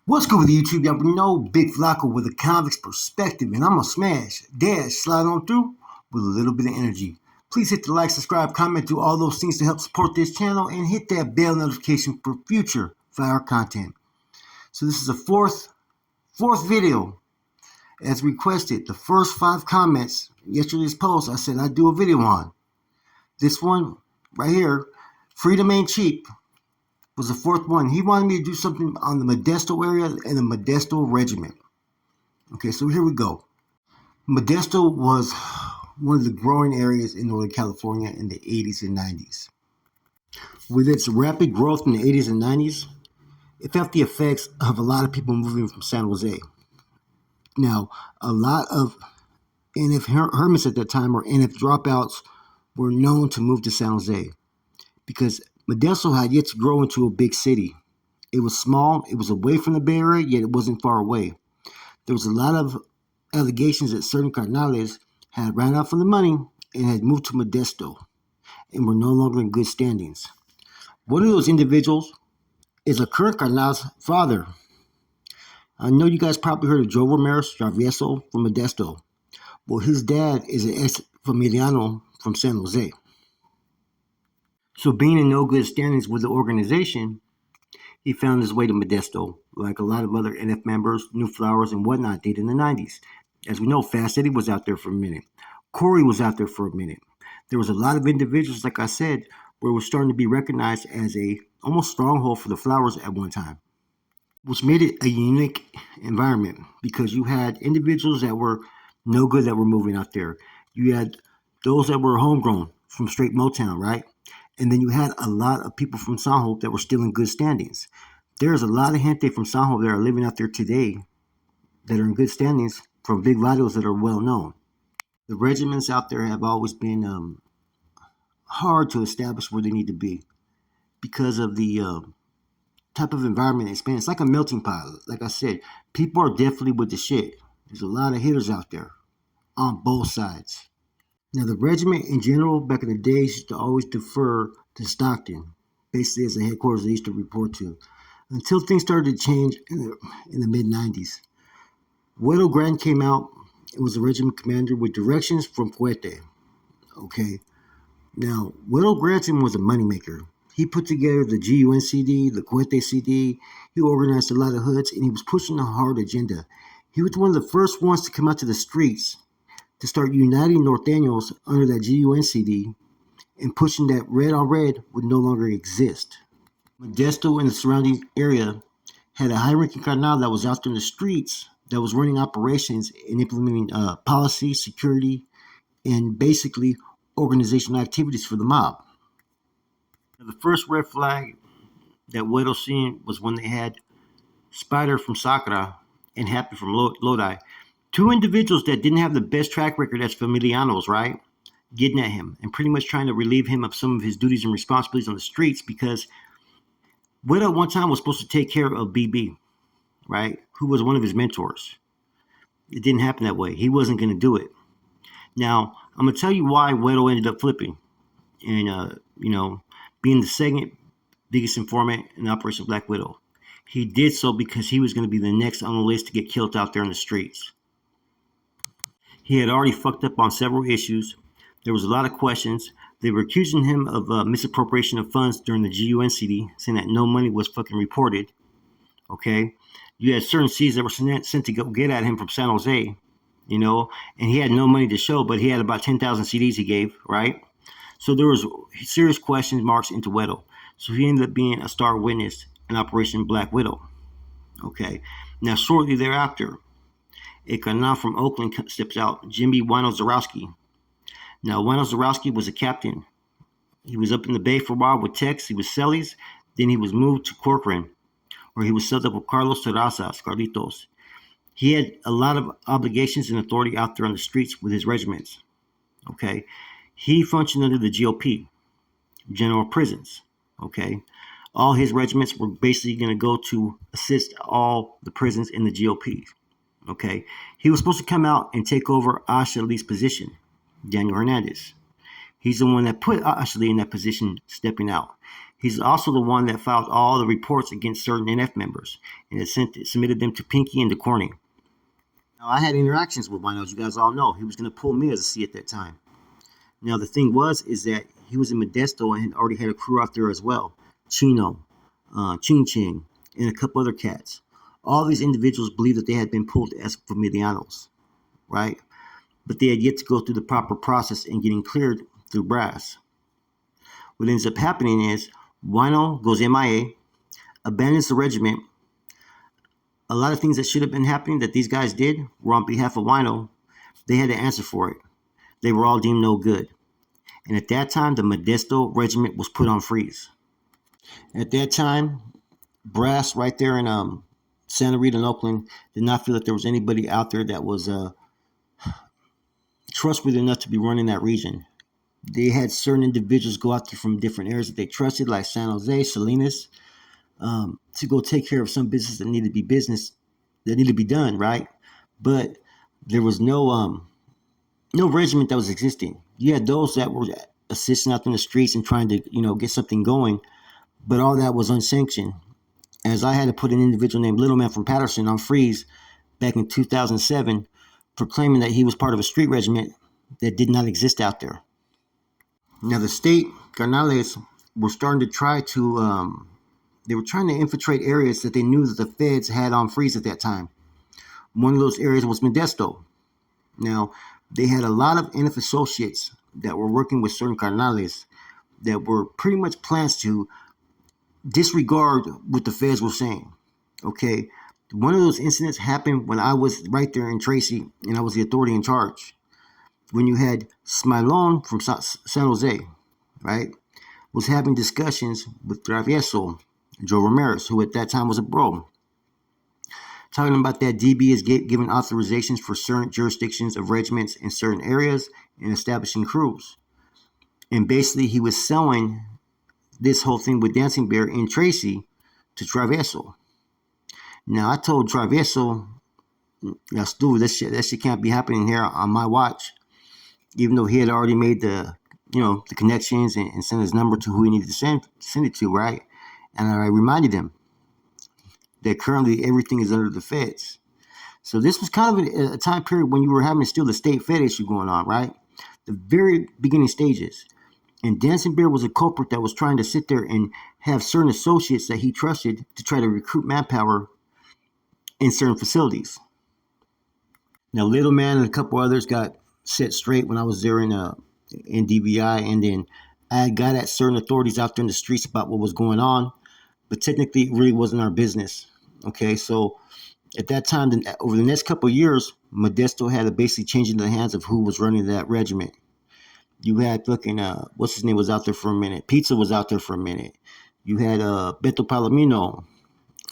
What's good with YouTube? Y'all know Big Flacco with a convict's perspective, and I'm gonna slide on through with a little bit of energy. Please hit the like, subscribe, comment, do all those things to help support this channel, and hit that bell notification for future fire content. So this is the fourth video as requested. The first 5 comments yesterday's post I said I'd do a video on. This one right here, Freedom Ain't Cheap, was the 4th one. He wanted me to do something on the Modesto area and the Modesto Regiment. Okay, so here we go. Modesto was one of the growing areas in Northern California in the 80s and 90s. With its rapid growth in the 80s and 90s, it felt the effects of a lot of people moving from San Jose. Now, a lot of NF hermits at that time, or NF dropouts, were known to move to San Jose because Modesto had yet to grow into a big city. It was small, it was away from the Bay Area, yet it wasn't far away. There was a lot of allegations that certain carnales had ran out for the money and had moved to Modesto and were no longer in good standings. One of those individuals is a current carnal's father. I know you guys probably heard of Joe Ramirez Travieso from Modesto. Well, his dad is an ex-familiano from San Jose. So being in no good standings with the organization, he found his way to Modesto, like a lot of other NF members, New Flowers, and whatnot did in the 90s. As we know, Fast Eddie was out there for a minute. Corey was out there for a minute. There was a lot of individuals, like I said, where it was starting to be recognized as a almost stronghold for the Flowers at one time, which made it a unique environment because you had individuals that were no good that were moving out there. You had those that were homegrown from straight Motown, right? And then you had a lot of people from San Jose that were still in good standings. There's a lot of gente from San Jose that are living out there today that are in good standings from big vados that are well known. The regiments out there have always been hard to establish where they need to be because of the type of environment it's been. It's like a melting pot. Like I said, people are definitely with the shit. There's a lot of hitters out there on both sides. Now, the regiment in general, back in the days, used to always defer to Stockton, basically as the headquarters they used to report to, until things started to change in the mid-90s. Wedo Grant came out and was the regiment commander with directions from Cohete. Okay. Now, Wedo Granton was a moneymaker. He put together the GUN CD, the Cohete CD. He organized a lot of hoods, and he was pushing a hard agenda. He was one of the first ones to come out to the streets to start uniting Norteños under that GUN CD and pushing that red on red would no longer exist. Modesto and the surrounding area had a high-ranking carnal that was out there in the streets that was running operations and implementing policy, security, and basically organizational activities for the mob. Now, the first red flag that Wedo seen was when they had Spider from Sacra and Happy from Lodi. 2 individuals that didn't have the best track record as familianos, right? Getting at him and pretty much trying to relieve him of some of his duties and responsibilities on the streets because Wedo one time was supposed to take care of BB, right? Who was one of his mentors. It didn't happen that way. He wasn't going to do it. Now, I'm going to tell you why Wedo ended up flipping and, being the second biggest informant in Operation Black Widow. He did so because he was going to be the next on the list to get killed out there in the streets. He had already fucked up on several issues. There was a lot of questions. They were accusing him of misappropriation of funds during the GUN CD, saying that no money was fucking reported. Okay? You had certain C's that were sent to go get at him from San Jose, and he had no money to show, but he had about 10,000 CDs he gave, right? So there was serious question marks into Wedo. So he ended up being a star witness in Operation Black Widow. Okay? Now, shortly thereafter, a carnal from Oakland steps out, Jimmy Wino Zarowski. Now, Wino Zarowski was a captain. He was up in the Bay for a while with Tex. He was Cellies. Then he was moved to Corcoran, where he was set up with Carlos Terrazas, Carlitos. He had a lot of obligations and authority out there on the streets with his regiments. Okay? He functioned under the GOP, General Prisons. Okay? All his regiments were basically going to go to assist all the prisons in the GOP. Okay, he was supposed to come out and take over Ashley's position, Daniel Hernandez. He's the one that put Ashley in that position, stepping out. He's also the one that filed all the reports against certain NF members and submitted them to Pinky and to Corny. Now, I had interactions with Wino, as you guys all know. He was going to pull me as a C at that time. Now, the thing is that he was in Modesto and had already had a crew out there as well. Chino, Ching Ching, and a couple other cats. All these individuals believed that they had been pulled as familianos, right? But they had yet to go through the proper process and getting cleared through brass. What ends up happening is Wino goes MIA, abandons the regiment. A lot of things that should have been happening that these guys did were on behalf of Wino. They had to answer for it. They were all deemed no good. And at that time, the Modesto regiment was put on freeze. At that time, brass right there in Santa Rita and Oakland did not feel that there was anybody out there that was trustworthy enough to be running that region. They had certain individuals go out there from different areas that they trusted, like San Jose, Salinas, to go take care of some business that needed to be done, right? But there was no regiment that was existing. You had those that were assisting out in the streets and trying to, get something going, but all that was unsanctioned. As I had to put an individual named Little Man from Patterson on freeze back in 2007 for claiming that he was part of a street regiment that did not exist out there. Now, the state carnales were starting to try to, they were trying to infiltrate areas that they knew that the feds had on freeze at that time. One of those areas was Modesto. Now, they had a lot of NF associates that were working with certain carnales that were pretty much plans to disregard what the feds were saying. Okay, one of those incidents happened when I was right there in Tracy and I was the authority in charge. When you had Smilon from San Jose, right, was having discussions with Travieso, Joe Ramirez, who at that time was a bro, talking about that DB is giving authorizations for certain jurisdictions of regiments in certain areas and establishing crews. And basically he was selling this whole thing with Dancing Bear in Tracy to Travieso. Now I told Travieso, Stu, that shit can't be happening here on my watch. Even though he had already made the connections and sent his number to who he needed to send it to, right? And I reminded him that currently everything is under the feds. So this was kind of a time period when you were having still the state fed issue going on, right? The very beginning stages. And Dancing Bear was a culprit that was trying to sit there and have certain associates that he trusted to try to recruit manpower in certain facilities. Now, Little Man and a couple others got set straight when I was there in DVI, and then I got at certain authorities out there in the streets about what was going on, but technically it really wasn't our business. Okay, so at that time, over the next couple of years, Modesto had to basically change into the hands of who was running that regiment. You had fucking what's his name was out there for a minute. Pizza was out there for a minute. You had Beto Palomino,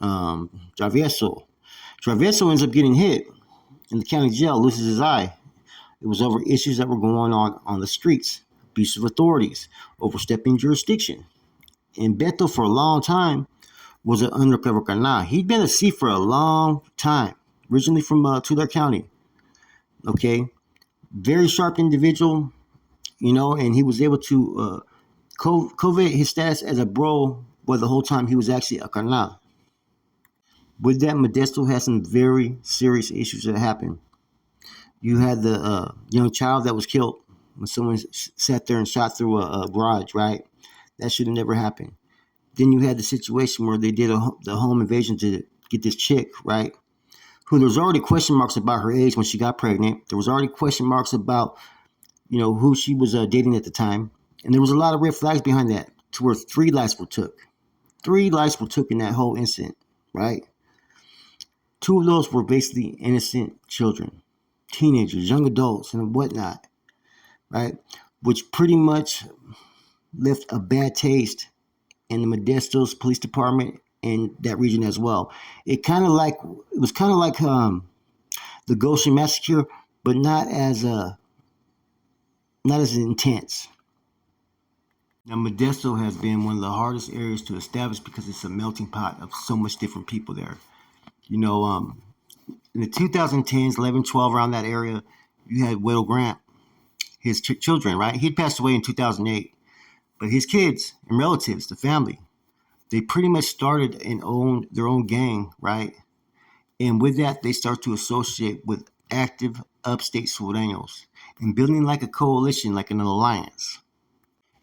Travieso. Travieso ends up getting hit in the county jail, loses his eye. It was over issues that were going on the streets, abuse of authorities, overstepping jurisdiction. And Beto, for a long time, was an undercover carnal. He'd been a C for a long time, originally from Tulare County. Okay, very sharp individual, and he was able to covet his status as a bro, but the whole time he was actually a carnal. With that, Modesto had some very serious issues that happened. You had the young child that was killed when someone sat there and shot through a garage, right? That should have never happened. Then you had the situation where they did the home invasion to get this chick, right? Who there was already question marks about her age when she got pregnant. There was already question marks about, who she was dating at the time. And there was a lot of red flags behind that, to where 3 lives were took. 3 lives were took in that whole incident, right? 2 of those were basically innocent children, teenagers, young adults, and whatnot, right? Which pretty much left a bad taste in the Modesto's police department and that region as well. It was kind of like the Goshen massacre, but not as intense. Now, Modesto has been one of the hardest areas to establish because it's a melting pot of so much different people there. In the 2010s, 11, 12, around that area, you had Weddle Grant, his children, right? He'd passed away in 2008. But his kids and relatives, the family, they pretty much started and owned their own gang, right? And with that, they start to associate with active upstate Sureños and building like a coalition, like an alliance.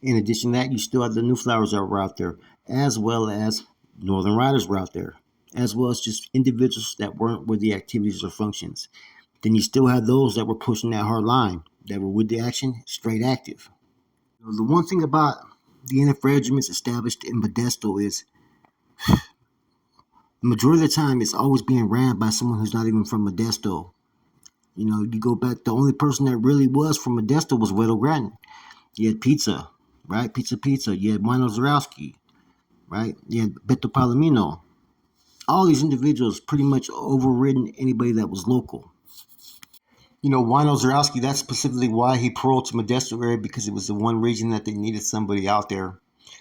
In addition to that, you still have the New Flowers that were out there, as well as Northern Riders were out there, as well as just individuals that weren't with the activities or functions. Then you still have those that were pushing that hard line, that were with the action, straight active. The one thing about the NF regiments established in Modesto is the majority of the time it's always being ran by someone who's not even from Modesto. You go back, the only person that really was from Modesto was Widow Grattan. You had Pizza, right? Pizza. You had Mino Zarowski, right? You had Beto Palomino. All these individuals pretty much overridden anybody that was local. Wino Zarowski, that's specifically why he paroled to Modesto area, because it was the one region that they needed somebody out there.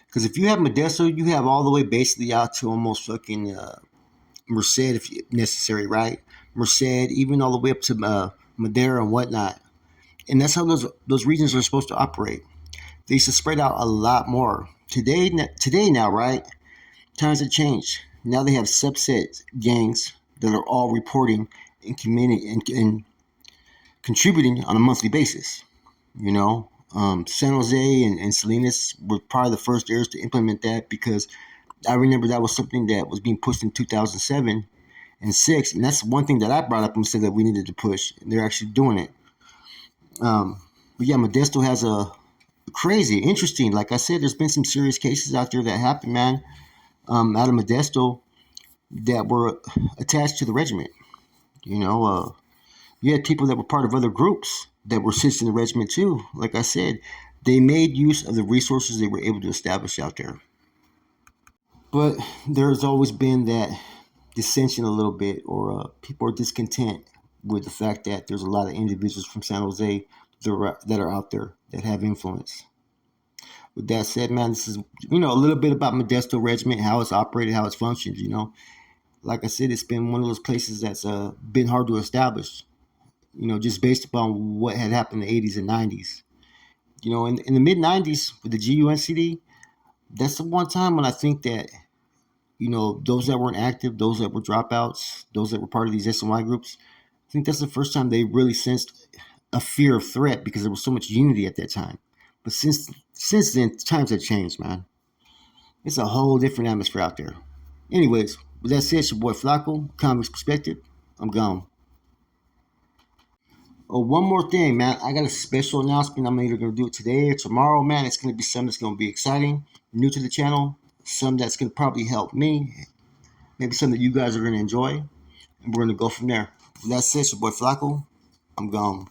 Because if you have Modesto, you have all the way basically out to almost fucking Merced, if necessary, right? Merced, even all the way up to Madera and whatnot. And that's how those regions are supposed to operate. They used to spread out a lot more. Today now, right? Times have changed. Now they have subset gangs that are all reporting and committing and contributing on a monthly basis. San Jose and Salinas were probably the first areas to implement that, because I remember that was something that was being pushed in 2007 and 6, and that's one thing that I brought up and said that we needed to push. And they're actually doing it. But yeah, Modesto has a crazy, interesting. Like I said, there's been some serious cases out there that happened, man, out of Modesto that were attached to the regiment. You had people that were part of other groups that were assisting the regiment too. Like I said, they made use of the resources they were able to establish out there. But there's always been that dissension a little bit, or people are discontent with the fact that there's a lot of individuals from San Jose that are out there that have influence. With that said, man, this is a little bit about Modesto Regiment, how it's operated, how it's functioned. Like I said, it's been one of those places that's been hard to establish. Just based upon what had happened in the 80s and 90s. In the mid 90s with the GUNCD, that's the one time when I think that those that weren't active, those that were dropouts, those that were part of these SNY groups, I think that's the first time they really sensed a fear of threat, because there was so much unity at that time. But since then, times have changed, man. It's a whole different atmosphere out there. Anyways, with that said, it's your boy Flacco, Comics Perspective. I'm gone. Oh, one more thing, man. I got a special announcement. I'm either going to do it today or tomorrow, man. It's going to be something that's going to be exciting, new to the channel, something that's going to probably help me, maybe something that you guys are going to enjoy, and we're going to go from there. With that said, it's your boy Flacco. I'm gone.